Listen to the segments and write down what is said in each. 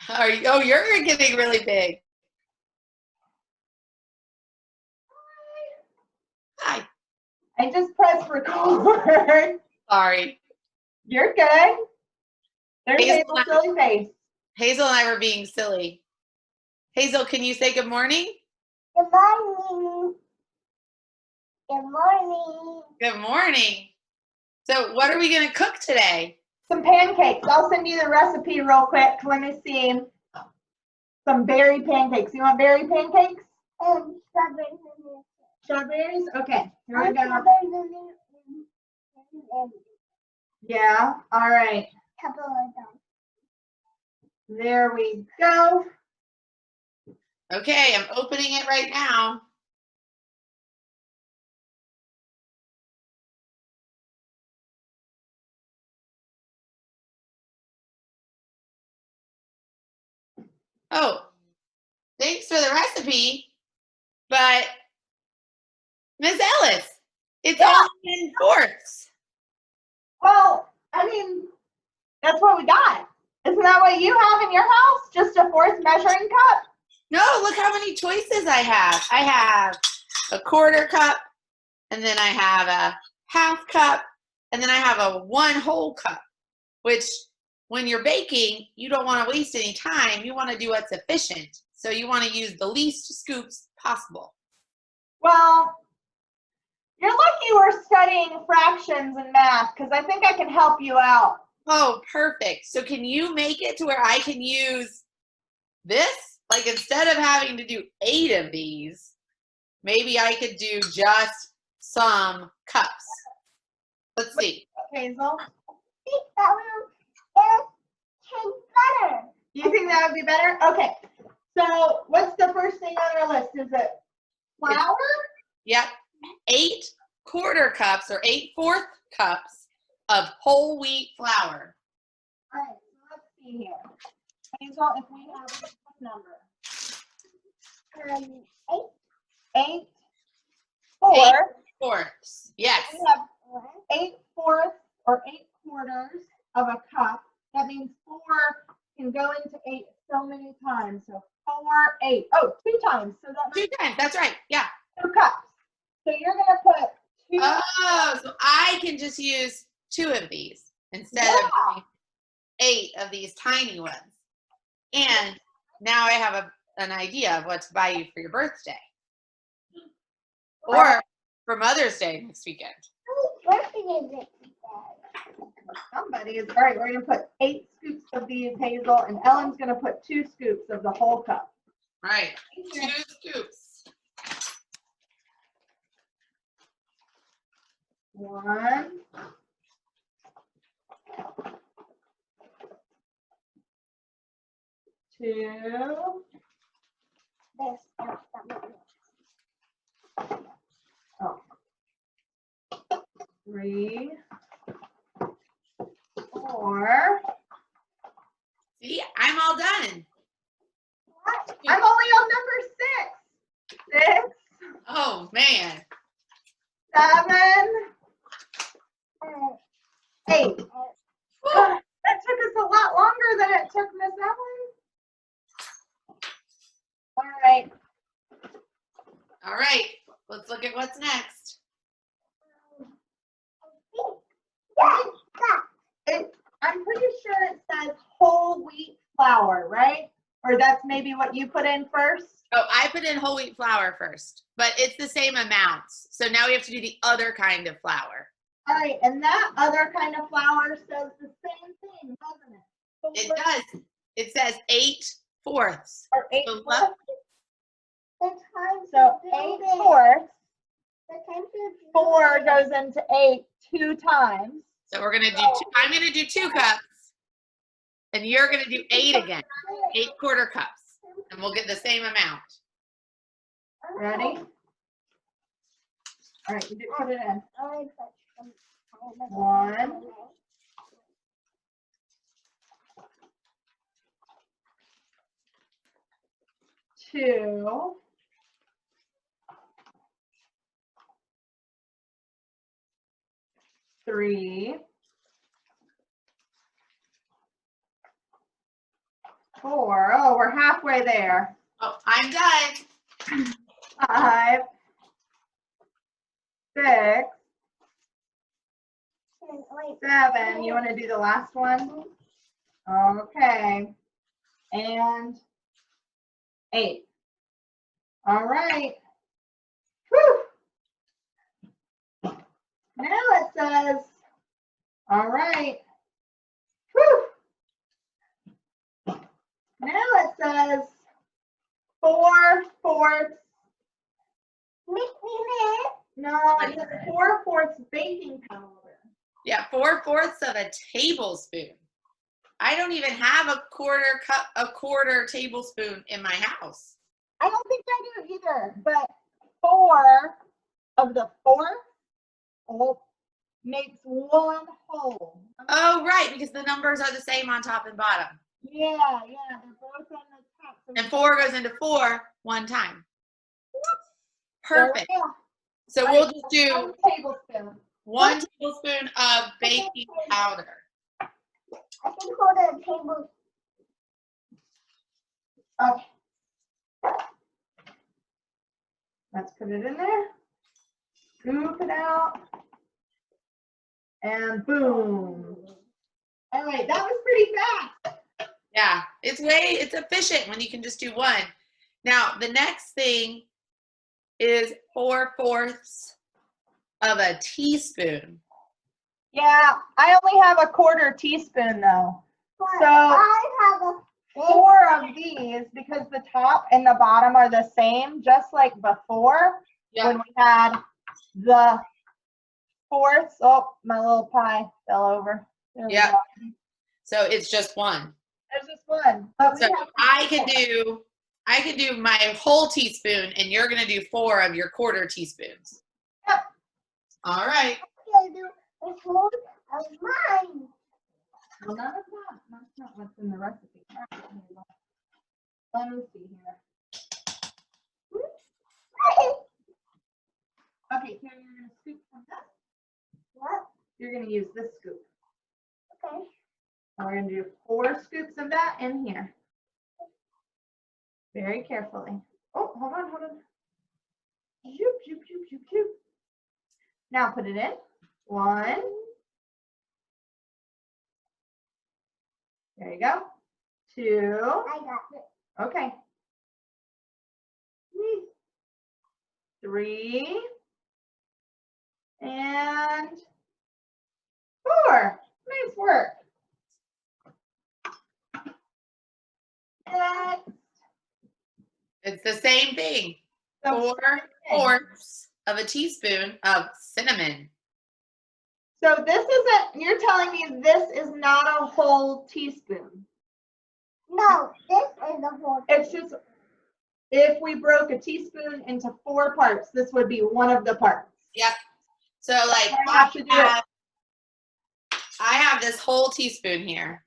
Are you, oh, you're getting really big. Hi. I just pressed record. Sorry. You're good. There's Hazel Hazel's silly face. Hazel and I were being silly. Hazel, can you say good morning? Good morning. Good morning. Good morning. So what are we going to cook today? Some pancakes. I'll send you the recipe real quick. Let me see. Some berry pancakes. You want berry pancakes? Strawberries. Strawberries? Okay. Here we go. Strawberries and Yeah. All right. couple of them. There we go. Okay, I'm opening it right now. Oh, thanks for the recipe, but Miss Ellis, it's all in fourths. Well, I mean, that's what we got. Isn't that what you have in your house? Just a fourth measuring cup? No, look how many choices I have. I have a quarter cup, and then I have a half cup, and then I have a 1 whole cup, which when you're baking, you don't want to waste any time. You want to do what's efficient. So you want to use the least scoops possible. Well, you're lucky we're studying fractions and math, because I think I can help you out. Oh, perfect. So can you make it to where I can use this? Like instead of having to do 8 of these, maybe I could do just some cups. Let's see. Hazel, I think that will taste better. you think that would be better? Okay. So what's the first thing on our list? Is it flour? Yep. 8 quarter cups or 8/4 cups of whole wheat flour. All right, so let's see here. Hazel, if we have a number. 8. 8, 4. 8/4. Yes. We have 8/4 or 8/4 of a cup. That means 4 can go into 8 so many times. So 4, 8. Oh, 2 times. So that 2 makes times. That's right. Yeah. 2 cups. So you're going to put 2. Oh, so I can just use 2 of these instead of doing 8 of these tiny ones. And now I have an idea of what to buy you for your birthday. Or for Mother's Day next weekend. Whose birthday is it today? Somebody is. All right, we're going to put 8 scoops of these, Hazel, and Ellen's going to put 2 scoops of the whole cup. All right. 2 scoops. 1. 2. There's stuff that will Oh. 3. 4. See, I'm all done. I'm only on number 6. 6. Oh, man. 7. 8. That took us a lot longer than it took Miss Ellen. All right. All right. Let's look at what's next. I'm pretty sure it says whole wheat flour, right? Or that's maybe what you put in first? Oh, I put in whole wheat flour first, but it's the same amounts. So now we have to do the other kind of flour. All right, and that other kind of flour says the same thing, doesn't it? It does. It says 8/4. Or 8 So fourths. So So 8/4. the time to 4 goes into 8 2 times. So we're gonna do 2. I'm gonna do 2 cups, and you're gonna do 8 again. 8/4 cups, and we'll get the same amount. Ready? All right, you do put it in. 1. 2. 3. 4. Oh, we're halfway there. Oh, I'm done. 5, 6, 7. You want to do the last one? Okay. And 8. All right. Whew. Now it says, all right. Whew. Now it says 4/4. No, it says 4/4 baking powder. Yeah, 4/4 of a tablespoon. I don't even have a quarter tablespoon in my house. I don't think I do either, but 4 of the 4 makes 1 whole. Oh, right, because the numbers are the same on top and bottom. Yeah, they're both on the top. So And 4 goes into 4 one time. Perfect. there we go. So All we'll right, just do 1 tablespoon. 1 tablespoon of baking powder. I can hold a table. Okay. Let's put it in there. Scoop it out. And boom. All right, that was pretty fast. Yeah, it's efficient when you can just do 1. Now, the next thing is 4/4 of a teaspoon. Yeah, I only have a 1/4 teaspoon though. So I have a 4 of these, because the top and the bottom are the same, just like before when we had the 4ths. Oh, my little pie fell over. There we Yeah. go. So it's just 1. There's just 1. But So we have I can do my whole teaspoon, and you're gonna do 4 of your 1/4 teaspoons. Yep. All right. to do a whole of mine. Well, that's not what's in the recipe. Let me see here. Okay, here you're gonna scoop some up. What? You're gonna use this scoop. Okay. And we're gonna do 4 scoops of that in here. Very carefully. Oh, hold on. Zoop, zoop, zoop, zoop, zoop. Now put it in. 1. There you go. 2. I got it. Okay. 3. And 4. Nice work. Next. It's the same thing. So 4/4 of a teaspoon of cinnamon. So this isn't, you're telling me this is not a whole teaspoon. No, this is the whole. It's just, if we broke a teaspoon into 4 parts, this would be one of the parts. Yep. So like I have this whole teaspoon here.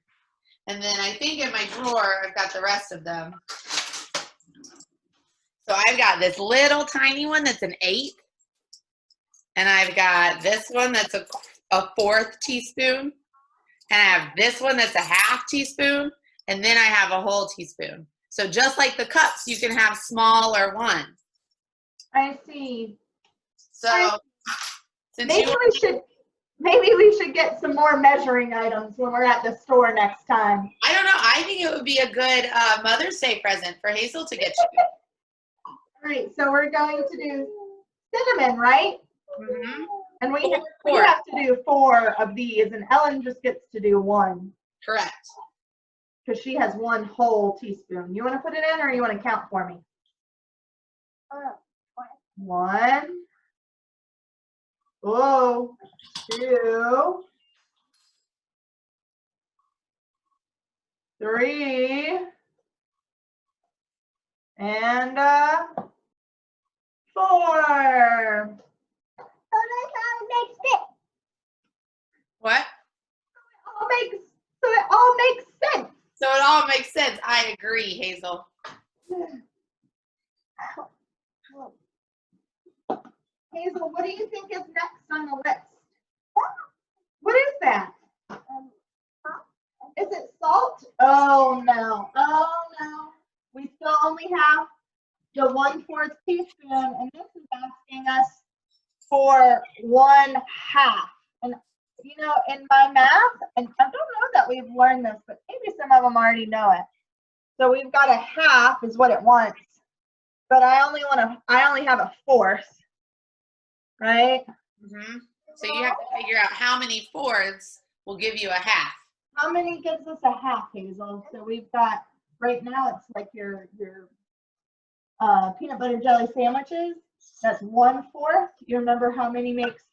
And then I think in my drawer, I've got the rest of them. So I've got this little tiny one that's an 1/8. And I've got this one that's a 1/4 teaspoon. And I have this one that's a 1/2 teaspoon. And then I have a whole teaspoon. So just like the cups, you can have smaller ones. I see. So since Maybe we should get some more measuring items when we're at the store next time. I don't know. I think it would be a good Mother's Day present for Hazel to get you. All right, so we're going to do cinnamon, right? Mm-hmm. And we Four. have to do 4 of these, and Ellen just gets to do 1. Correct. Because she has 1 whole teaspoon. You want to put it in, or you want to count for me? 1. Whoa. 2. 3. And 4. So that's how it makes it. What? So it all makes sense. So it all makes sense. I agree, Hazel. Hazel, what do you think is next on the list? What is that? Is it salt? Oh no, oh no. We still only have the 1/4 teaspoon, and this is asking us for 1/2. And you know, in my math, and I don't know that we've learned this, but maybe some of them already know it. So we've got 1/2 is what it wants, but I only have 1/4, right? Mm-hmm. So you have to figure out how many fourths will give you 1/2. How many gives us 1/2, Hazel? So we've got, right now it's like your peanut butter jelly sandwiches. That's 1/4. You remember how many makes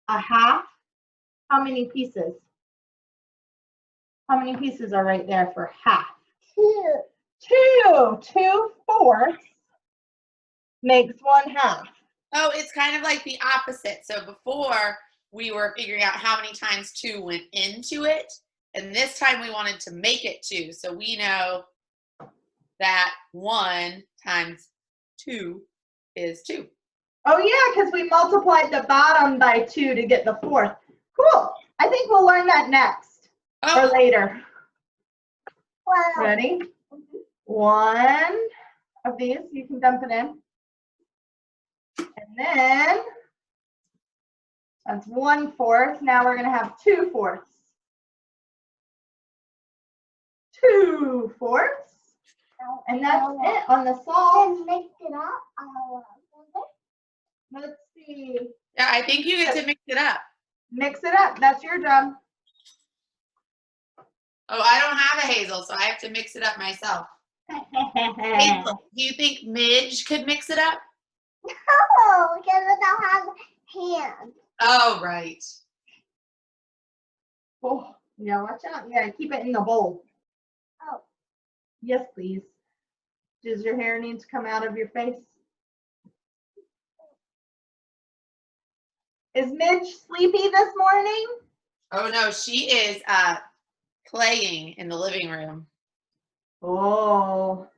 1/2? How many pieces? How many pieces are right there for 1/2? 2. 2. 2/4 makes 1/2. Oh, it's kind of like the opposite. So before we were figuring out how many times 2 went into it, and this time we wanted to make it 2. So we know that 1 times 2 is 2. Oh yeah, because we multiplied the bottom by 2 to get the 4th. Cool. I think we'll learn that next or later. Wow. Ready? 1 of these, you can dump it in. And then that's 1/4. Now we're going to have 2/4. 2/4. And that's it on the salt. Then mix it up. Let's see. Yeah, I think you get to mix it up. Mix it up. That's your job. Oh, I don't have a Hazel, so I have to mix it up myself. Hazel, do you think Midge could mix it up? No, because we don't have hands. Oh, right. Oh, yeah, watch out. You gotta keep it in the bowl. Oh. Yes, please. Does your hair need to come out of your face? Is Midge sleepy this morning? Oh no, she is playing in the living room. Oh.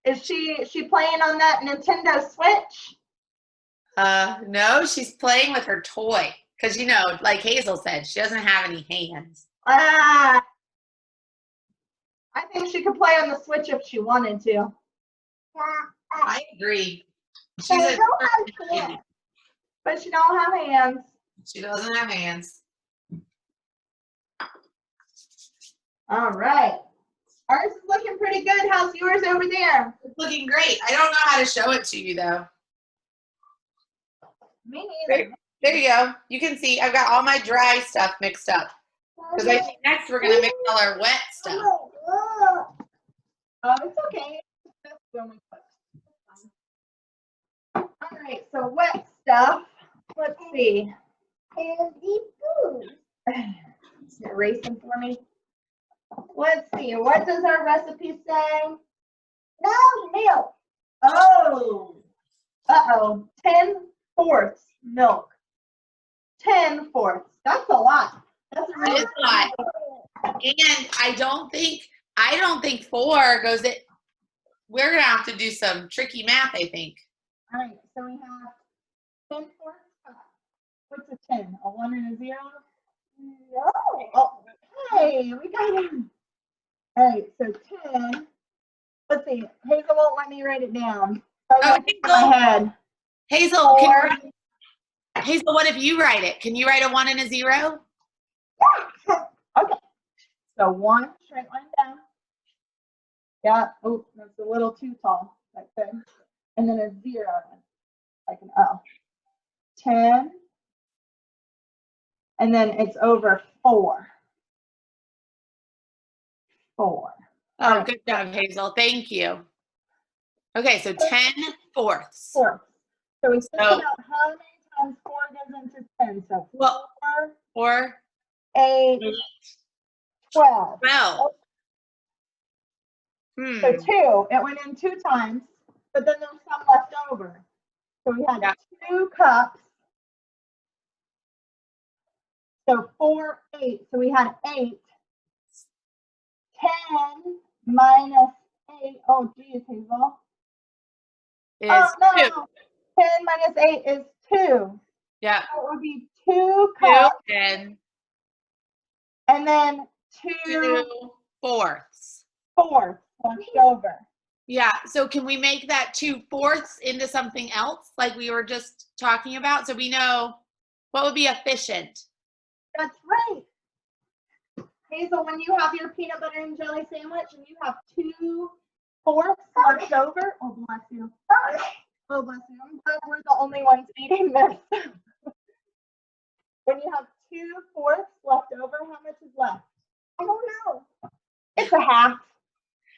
Is she playing on that Nintendo Switch? No, she's playing with her toy. Because, you know, like Hazel said, she doesn't have any hands. I think she could play on the Switch if she wanted to. I agree. They She's don't have hands. But she don't have hands. She doesn't have hands. All right. Ours is looking pretty good. How's yours over there? It's looking great. I don't know how to show it to you, though. Me neither. There you go. You can see I've got all my dry stuff mixed up. Because I think next we're going to mix all our wet stuff. Oh, it's okay. That's when we put. All right, so wet stuff. Let's see. And the food. Erasing for me. Let's see. What does our recipe say? No milk. Oh. Uh-oh. 10/4 milk. 10/4. That's a lot. That's a That really is a lot. And I don't think 4 goes it. We're going to have to do some tricky math, I think. All right, so we have 10/4. What's a 10? A 1 and a 0? No. Oh, hey, we got it. All right, so 10. Let's see. Hazel won't let me write it down. So I got it in my head. Hazel, Four. Hazel, what if you write it? Can you write a 1 and a 0? Okay. So 1, straight line down. Yeah. Oh, that's a little too tall. Like that. And then a 0, like an O. 10. And then it's over 4. 4. Oh, good job, Hazel. Thank you. Okay, so 10/4. 4. So we think So- about how many times 4 goes into 10. So Well, 4, 4, 8, 12. 12. So 2, it went in 2 times, but then there's some left over. So we had Yeah. 2 cups. So 4, 8. So we had 8. 10 minus 8. Oh, geez, Hazel. Is Oh, no. 2. 10 minus 8 is 2. Yeah. So it would be 2 2 cups and and then 2 2 fourths. Fourths left over. Yeah, so can we make that 2/4 into something else like we were just talking about? So we know what would be efficient. That's right. Hazel, when you have your peanut butter and jelly sandwich and you have 2/4 left over, oh bless you. Oh bless you. I'm glad we're the only ones eating this. When you have 2/4 left over, how much is left? I don't know. It's a half.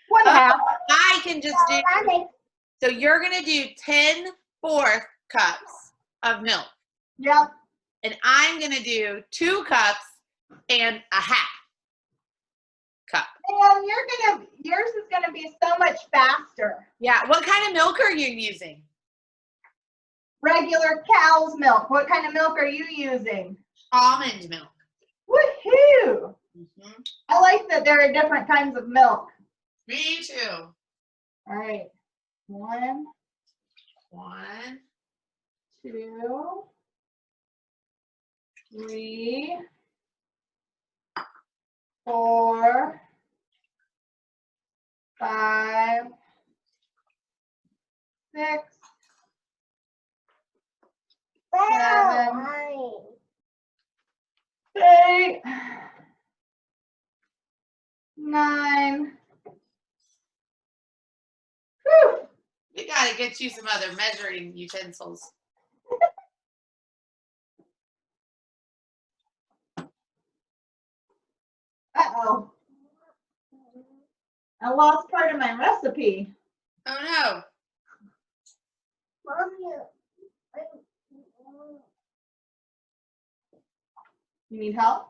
One half. I can just do, That makes so you're going to do 10/4 cups of milk. Yep. And I'm going to do 2 cups and a half cup. And yours is gonna be so much faster. Yeah, what kind of milk are you using? Regular cow's milk. What kind of milk are you using? Almond milk. Woohoo! Mm-hmm. I like that there are different kinds of milk. Me too. All right. 1, 2, 3, 4, 5, 6, wow. 8, 9. Whew. We got to get you some other measuring utensils. Uh-oh. I lost part of my recipe. Oh no. Mommy, You need help?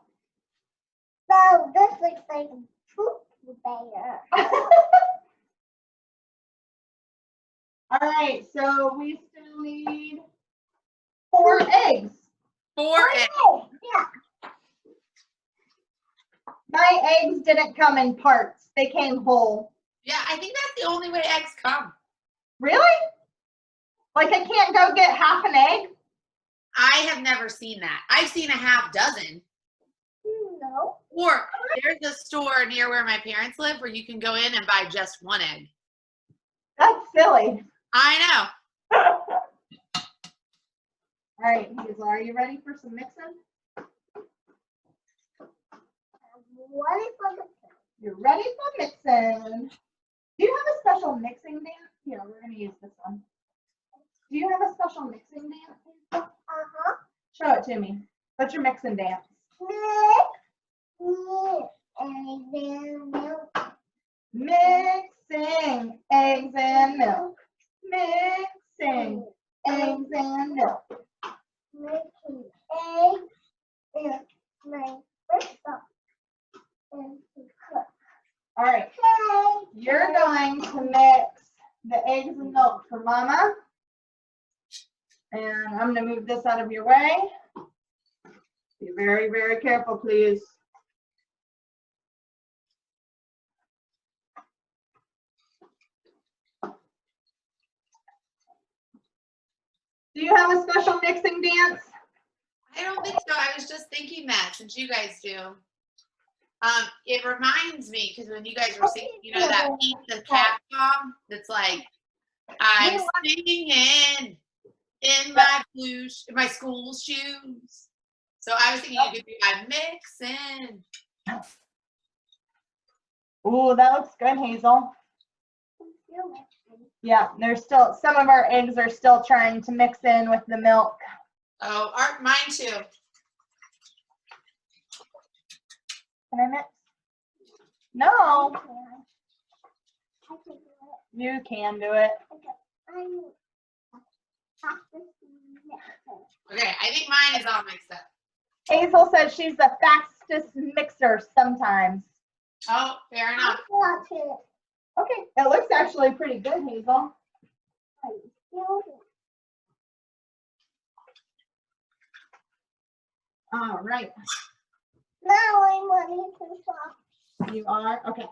no, this looks like a poop bear. All right, so we still need 4 eggs. 4 eggs. Oh, yeah. My eggs didn't come in parts. They came whole. Yeah, I think that's the only way eggs come. Really? Like I can't go get half an egg? I have never seen that. I've seen a half dozen. No. Or there's a store near where my parents live where you can go in and buy just 1 egg. That's silly. I know. All right, Hazel, are you ready for some mixing? What is on the You're ready for mixing. Do you have a special mixing dance? Here, we're going to use this one. Do you have a special mixing dance? Hazel? Show it to me. What's your mixing dance? Mixing eggs and milk. Mixing eggs and milk. Making eggs is my first stop. And to cook. All right, Okay. you're going to mix the eggs and milk for Mama. And I'm going to move this out of your way. Be very, very careful, please. Do you have a special mixing dance? I don't think so. I was just thinking that since you guys do. It reminds me because when you guys were singing, you know that Pete the Cat song that's like, I'm singing in my school shoes. So I was thinking you could do I'm mixing. Ooh, that looks good, Hazel. Yeah, there's still, some of our eggs are still trying to mix in with the milk. Oh, mine too. Can I mix? No, I can do it. you can do it. I'm fastest mixer. Okay, I think mine is all mixed up. Hazel says she's the fastest mixer sometimes. Oh, fair I enough. want to. Okay, it looks actually pretty good, Hazel. All right, Now I'm ready to stop. you are, okay.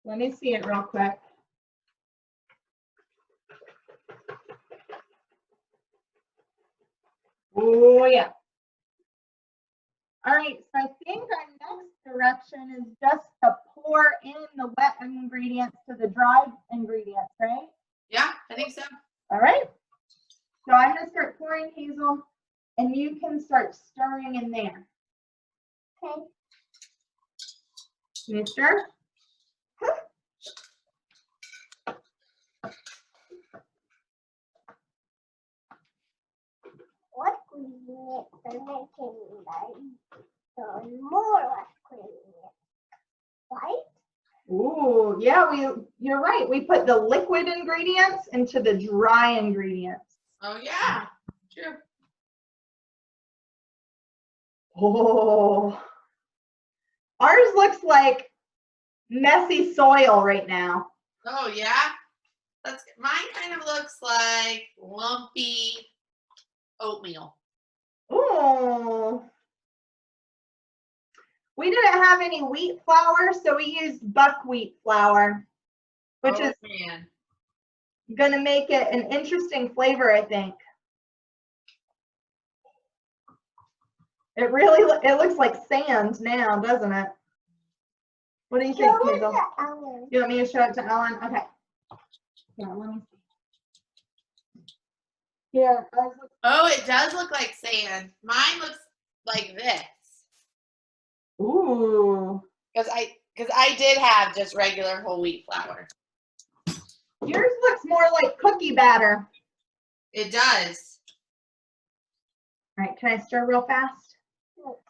Let me see it real quick. Oh, yeah. All right, so I think our next direction is just to pour in the wet ingredients to the dry ingredients, right? Yeah, I think so. All right. So I'm going to start pouring, Hazel, and you can start stirring in there. Okay. Can you stir? What ingredients are making like so more ingredients, right? Ooh, yeah, you're right. We put the liquid ingredients into the dry ingredients. Oh yeah, true. Oh, ours looks like messy soil right now. Oh yeah. Mine kind of looks like lumpy oatmeal. Ooh. We didn't have any wheat flour, so we used buckwheat flour, which is man. gonna make it an interesting flavor, I think. It looks like sand now, doesn't it? What do you think, Show it Hazel? to Ellen. You want me to show it to Ellen? Okay. Yeah, let me see. Here. Oh, it does look like sand. Mine looks like this. Ooh. Because I did have just regular whole wheat flour. Yours looks more like cookie batter. It does. All right, can I stir real fast? Look,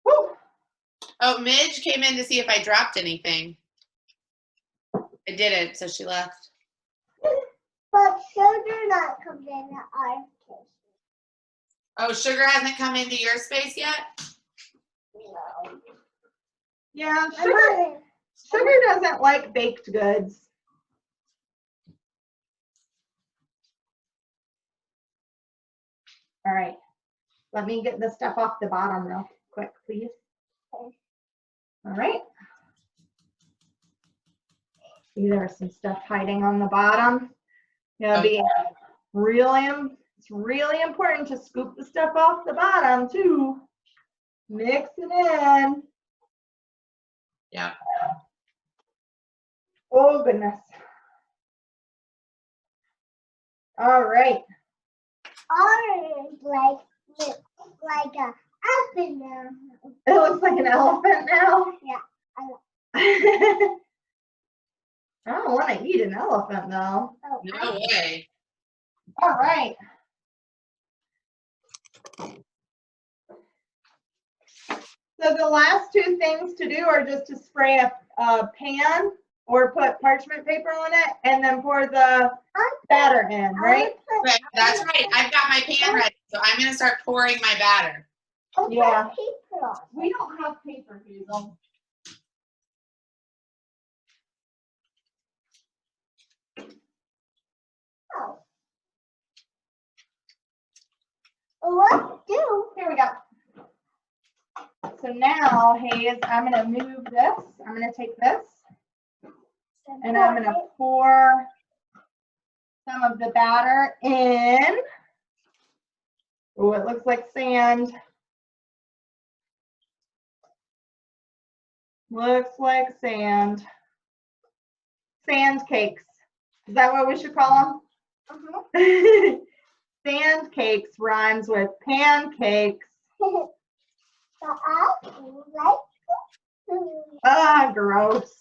Woo. Oh, Midge came in to see if I dropped anything. I didn't, so she left. but sugar not come in our kitchen. Oh, sugar hasn't come into your space yet? No. Yeah, I'm sugar gonna- doesn't like baked goods. All right, let me get the stuff off the bottom real quick, please. Okay. All right. See, there's some stuff hiding on the bottom. It's really important to scoop the stuff off the bottom too. Mix it in. Yeah. Oh goodness. All right. Orange like a apple now. It looks like an elephant now. Yeah. I don't want to eat an elephant though. Oh, No way. All right. So the last two things to do are just to spray a pan or put parchment paper on it and then pour the batter in, right? Okay, that's right. I've got my pan ready, so I'm going to start pouring my batter. Yeah. Paper on. We don't have paper, Hazel. Oh. What do? Here we go. So now, Hayes, I'm going to move this. I'm going to take this and I'm going to pour some of the batter in. Oh, it looks like sand. Looks like sand. Sand cakes. Is that what we should call them? Sand cakes rhymes with pancakes. The apple like Ah, gross.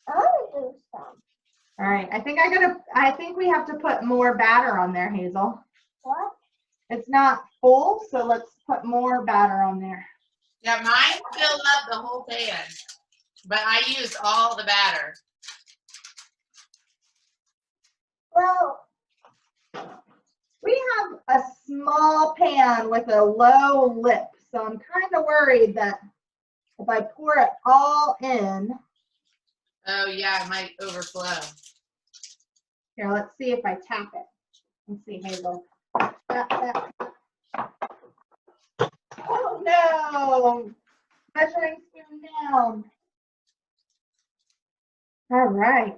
I want to do some. All right, I think we have to put more batter on there, Hazel. What? It's not full, so let's put more batter on there. Yeah, mine filled up the whole pan, but I used all the batter. Well, We have a small pan with a low lip, so I'm kind of worried that if I pour it all in. Oh yeah, it might overflow. Here, let's see if I tap it. Let's see, Hazel. Tap, tap. Oh no! Measuring spoon down. All right.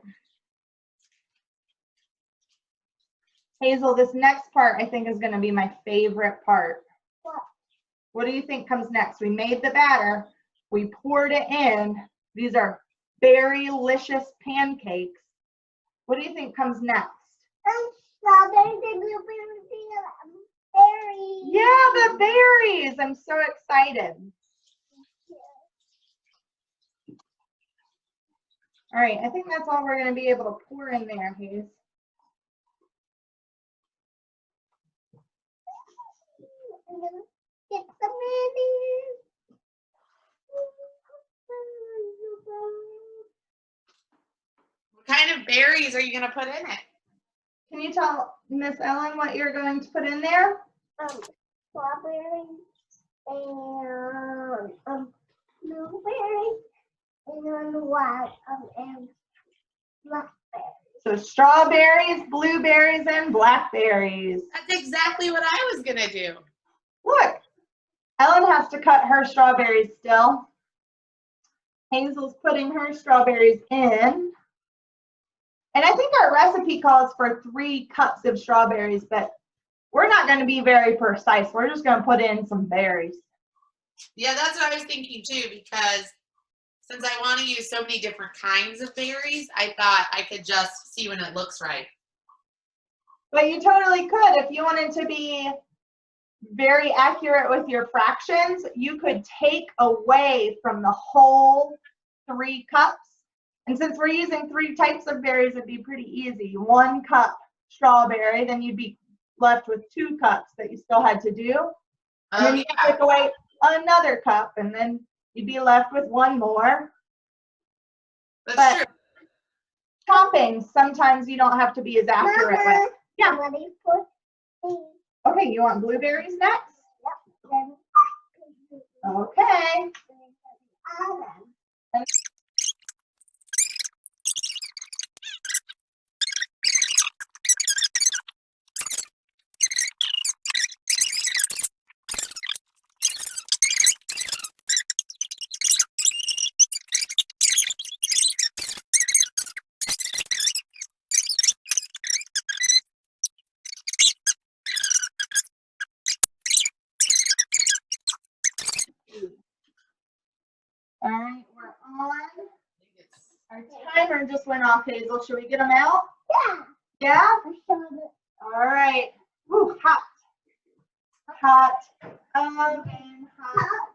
Hazel, this next part I think is going to be my favorite part. What? What do you think comes next? We made the batter. We poured it in. These are berry-licious pancakes. What do you think comes next? Strawberries and blueberries and berries. Yeah, the berries. I'm so excited. All right, I think that's all we're going to be able to pour in there, Hayes. Get the berries. What kind of berries are you going to put in it? Can you tell Miss Ellen what you're going to put in there? Strawberries and blueberries and white and blackberries. So strawberries, blueberries, and blackberries. That's exactly what I was going to do. Look, Ellen has to cut her strawberries still. Hazel's putting her strawberries in. And I think our recipe calls for 3 cups of strawberries, but we're not going to be very precise. We're just going to put in some berries. Yeah, that's what I was thinking too, because since I want to use so many different kinds of berries, I thought I could just see when it looks right. But you totally could. If you wanted to be very accurate with your fractions, you could take away from the whole 3 cups. And since we're using 3 types of berries, it'd be pretty easy. 1 cup strawberry, then you'd be left with 2 cups that you still had to do. And then you could take away another cup, and then you'd be left with 1 more. That's true. Toppings, sometimes you don't have to be as accurate Mama, with. Yeah. somebody put these. Okay, you want blueberries next? Then Okay. oven. All right, we're on. Our timer just went off, Hazel. Should we get them out? Yeah. Yeah? I showed it. All right. Ooh, hot. Hot. Oven, hot.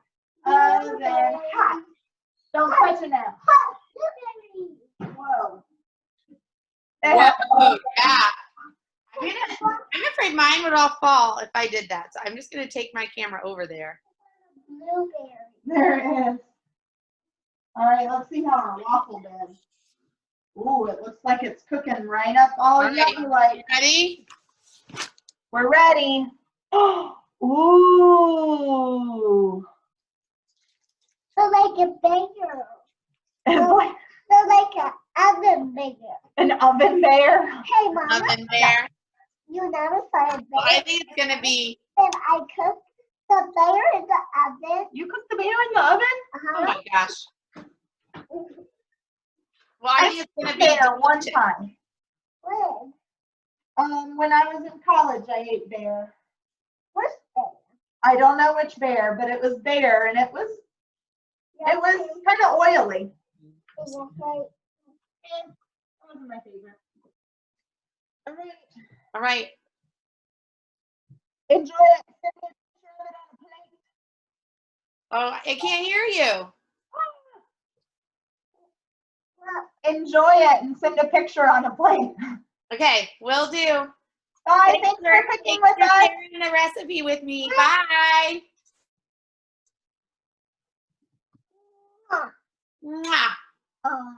Oven, hot. Don't touch it now. Hot blueberries. Whoa. Whoa, yeah. I'm afraid mine would all fall if I did that. So I'm just going to take my camera over there. Blueberries. There it is. All right, let's see how our waffle did. Ooh, it looks like it's cooking right up all All right. yummy like. Ready? We're ready. Ooh. So like a baker. It's like So like an oven baker. an oven bear. Hey, Mama. Oven there. You never saw a Well, I bear. think it's going to be, And I cooked the bear in the oven. You cooked the bear in the oven? oh my gosh. Well, I think it's going to be Bear one time. When? When I was in college, I ate bear. Where's bear? I don't know which bear, but it was bear, and it was kind of oily. It was like, It wasn't my favorite. All right. all right. Enjoy it. Send a picture of it on a plate. Oh, I can't hear you. well, Enjoy it and send a picture on a plate. Okay, will do. Bye. Thanks for cooking with us. sharing the recipe with me. Bye. huh. Mwah. Oh.